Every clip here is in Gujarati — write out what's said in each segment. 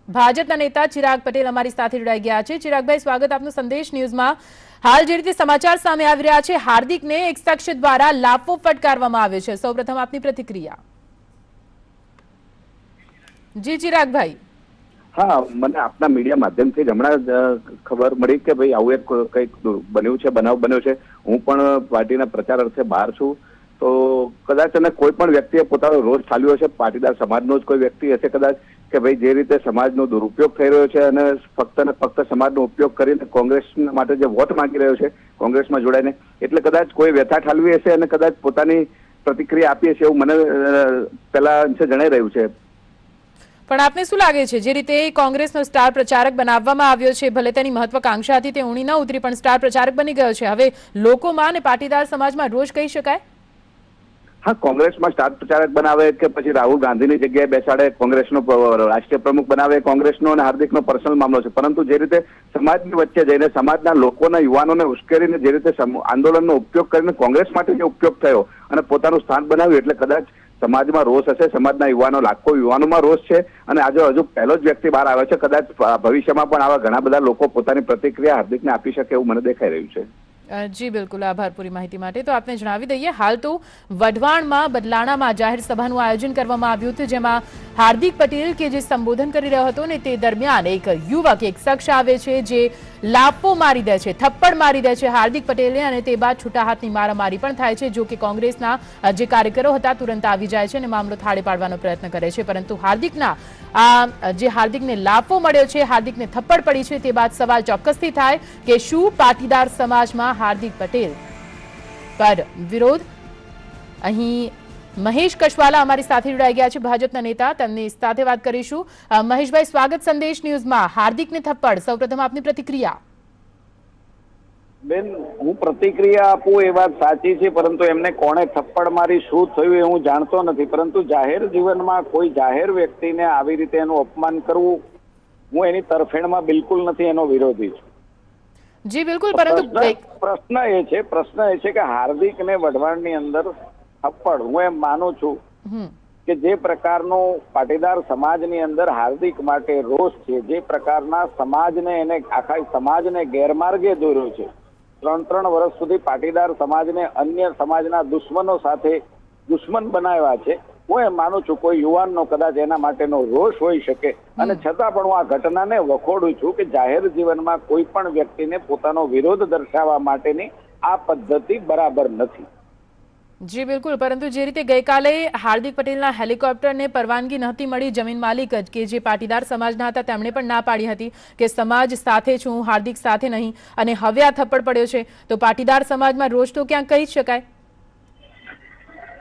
ભાજપના નેતા ચિરાગ પટેલ અમારી સાથે જોડાઈ ગયા છે। ચિરાગભાઈ, સ્વાગત આપનું સંદેશ ન્યૂઝમાં। હાલ જે રીતે સમાચાર સામે આવી રહ્યા છે, હાર્દિકને એક શખ્સ દ્વારા લાફો ફટકારવામાં આવ્યો છે, સૌપ્રથમ આપની પ્રતિક્રિયા। જી ચિરાગભાઈ। હા, મને આપના મીડિયા માધ્યમથી જ હમણાં ખબર મળી કે ભાઈ આવું એક કંઈક બન્યું છે, બનાવ બન્યો છે। હું પણ પાર્ટીના પ્રચાર અર્થે બહાર છું, તો કદાચ અને કોઈ પણ વ્યક્તિએ પોતાનો રોષ ઠાલવ્યો છે, પાટીદાર સમાજનો જ કોઈ વ્યક્તિ હશે કદાચ, કે ભાઈ જે રીતે સમાજનો દુરુપયોગ થઈ રહ્યો છે અને ફક્ત ને ફક્ત સમાજનો ઉપયોગ કરીને કોંગ્રેસ માટે જે વોટ માંગી રહ્યો છે કોંગ્રેસમાં જોડાઈને, એટલે કદાચ કોઈ વ્યથા ઠાલવી હશે અને કદાચ પોતાની પ્રતિક્રિયા આપી હશે એવું મને પહેલા જણાઈ રહ્યું છે। પણ આપને શું લાગે છે, જે રીતે કોંગ્રેસનો સ્ટાર પ્રચારક બનાવવામાં આવ્યો છે, ભલે તેની મહત્વાકાંક્ષા હતી તે ઊણી ન ઉતરી, પણ સ્ટાર પ્રચારક બની ગયો છે, હવે લોકોમાં અને પાટીદાર સમાજમાં રોષ કહી શકાય? હા, કોંગ્રેસમાં સ્ટાર પ્રચારક બનાવે કે પછી રાહુલ ગાંધીની જગ્યાએ બેસાડે, કોંગ્રેસનો રાષ્ટ્રીય પ્રમુખ બનાવે, કોંગ્રેસનો અને હાર્દિકનો પર્સનલ મામલો છે, પરંતુ જે રીતે સમાજની વચ્ચે જઈને સમાજના લોકોના યુવાનોને ઉશ્કેરીને જે રીતે આંદોલનનો ઉપયોગ કરીને કોંગ્રેસ માટે જે ઉપયોગ થયો અને પોતાનું સ્થાન બનાવ્યું, એટલે કદાચ સમાજમાં રોષ હશે, સમાજના યુવાનો, લાખો યુવાનોમાં રોષ છે અને આજે હજુ પહેલો જ વ્યક્તિ બહાર આવ્યો છે, કદાચ ભવિષ્યમાં પણ આવા ઘણા બધા લોકો પોતાની પ્રતિક્રિયા હાર્દિકને આપી શકે એવું મને દેખાઈ રહ્યું છે। જી બિલકુલ, આભાર પૂરી માહિતી માટે। તો આપને જણાવી દઈએ, હાલ તો વઢવાણમાં બદલાણામાં જાહેર સભાનું આયોજન કરવામાં આવ્યું હતું, જેમાં હાર્દિક પટેલ કે જે સંબોધન કરી રહ્યો હતો ને તે દરમિયાન એક યુવક, એક શખ્સ આવે છે જે લાફો મારી દે છે, થપ્પડ મારી દે છે હાર્દિક પટેલને, અને તે બાદ છૂટા હાથની મારામારી પણ થાય છે। જો કે કોંગ્રેસના જે કાર્યકરો હતા તુરંત આવી જાય છે અને મામલો થાળે પાડવાનો પ્રયત્ન કરે છે, પરંતુ હાર્દિકને લાફો મળ્યો છે, હાર્દિકને થપ્પડ પડી છે, તે બાદ સવાલ ચોક્કસથી થાય કે શું પાટીદાર સમાજમાં હાર્દિક પટેલ પર વિરોધ? અહીં મહેશ કશવાલા અમારી સાથે જોડાઈ ગયા છે, ભાજપના નેતા, તેમની સાથે વાત કરીશું। મહેશભાઈ, સ્વાગત સંદેશ ન્યૂઝમાં। હાર્દિકને થપ્પડ, સૌપ્રથમ આપની પ્રતિક્રિયા। બેન, હું પ્રતિક્રિયા આપું એ વાત સાચી છે, પરંતુ એમને કોણે થપ્પડ મારી, શું થયું એ હું જાણતો નથી, પરંતુ જાહેર જીવનમાં કોઈ જાહેર વ્યક્તિને આવી રીતે એનું અપમાન કરવું, હું એની તરફેણમાં બિલકુલ નથી, એનો વિરોધી છું। જી બિલકુલ, પરંતુ પ્રશ્ન એ છે કે હાર્દિકને વઢવાણની અંદર થપ્પડ, હું એમ માનું છું કે જે પ્રકારનો પાટીદાર સમાજની અંદર હાર્દિક માટે રોષ છે, જે પ્રકારના સમાજને, એને આખા સમાજને ગેરમાર્ગે દોર્યો છે, 3 વર્ષ સુધી પાટીદાર સમાજને અન્ય સમાજના દુશ્મનો સાથે દુશ્મન બનાવ્યા છે, હું એમ માનું છું કોઈ યુવાનનો કદાચ એના માટેનો રોષ હોઈ શકે, અને છતાં પણ હું આ ઘટનાને વખોડું છું કે જાહેર જીવનમાં કોઈ પણ વ્યક્તિને પોતાનો વિરોધ દર્શાવવા માટેની આ પદ્ધતિ બરાબર નથી। જી બિલકુલ, પરંતુ જે રીતે ગઈકાલે હાર્દિક પટેલના હેલિકોપ્ટરને પરવાનગી નહોતી મળી, જમીન માલિક જ કે જે પાટીદાર સમાજના હતા તેમણે પણ ના પાડી હતી કે સમાજ સાથે છું, હાર્દિક સાથે નહીં, અને હવે આ થપ્પડ પડ્યો છે, તો પાટીદાર સમાજમાં રોષ તો ક્યાંક કહી શકાય?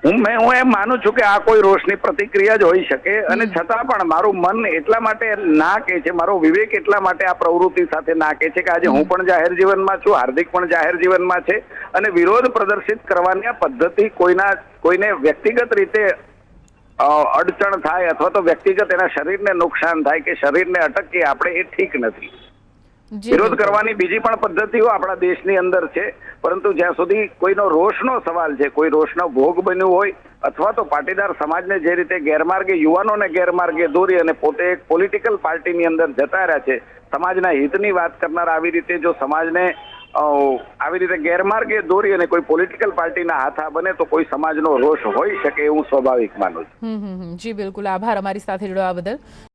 હું એમ માનું છું કે આ કોઈ રોષની પ્રતિક્રિયા જ હોઈ શકે, અને છતાં પણ મારું મન એટલા માટે ના કહે છે, મારો વિવેક એટલા માટે આ પ્રવૃત્તિ સાથે ના કહે છે કે આજે હું પણ જાહેર જીવનમાં છું, હાર્દિક પણ જાહેર જીવનમાં છે, અને વિરોધ પ્રદર્શિત કરવાની આ પદ્ધતિ કોઈને વ્યક્તિગત રીતે અડચણ થાય અથવા તો વ્યક્તિગત એના શરીરને નુકસાન થાય કે શરીરને અટકીએ આપણે, એ ઠીક નથી। વિરોધ કરવાની બીજી પણ પદ્ધતિઓ આપણા દેશની અંદર છે, પરંતુ જ્યાં સુધી કોઈનો રોષનો સવાલ છે, કોઈ રોષનો ભોગ બન્યું હોય, અથવા તો પાટીદાર સમાજને જે રીતે ગેરમાર્ગે, યુવાનોને ગેરમાર્ગે દોરી અને પોતે એક પોલિટિકલ પાર્ટીની અંદર જતા રહ્યા છે, સમાજના હિતની વાત કરનાર આવી રીતે જો સમાજને આવી રીતે ગેરમાર્ગે દોરી અને કોઈ પોલિટિકલ પાર્ટીના હાથા બને તો કોઈ સમાજનો રોષ હોઈ શકે એવું સ્વાભાવિક માનું છું। જી બિલકુલ, આભાર અમારી સાથે જોડાવા બદલ।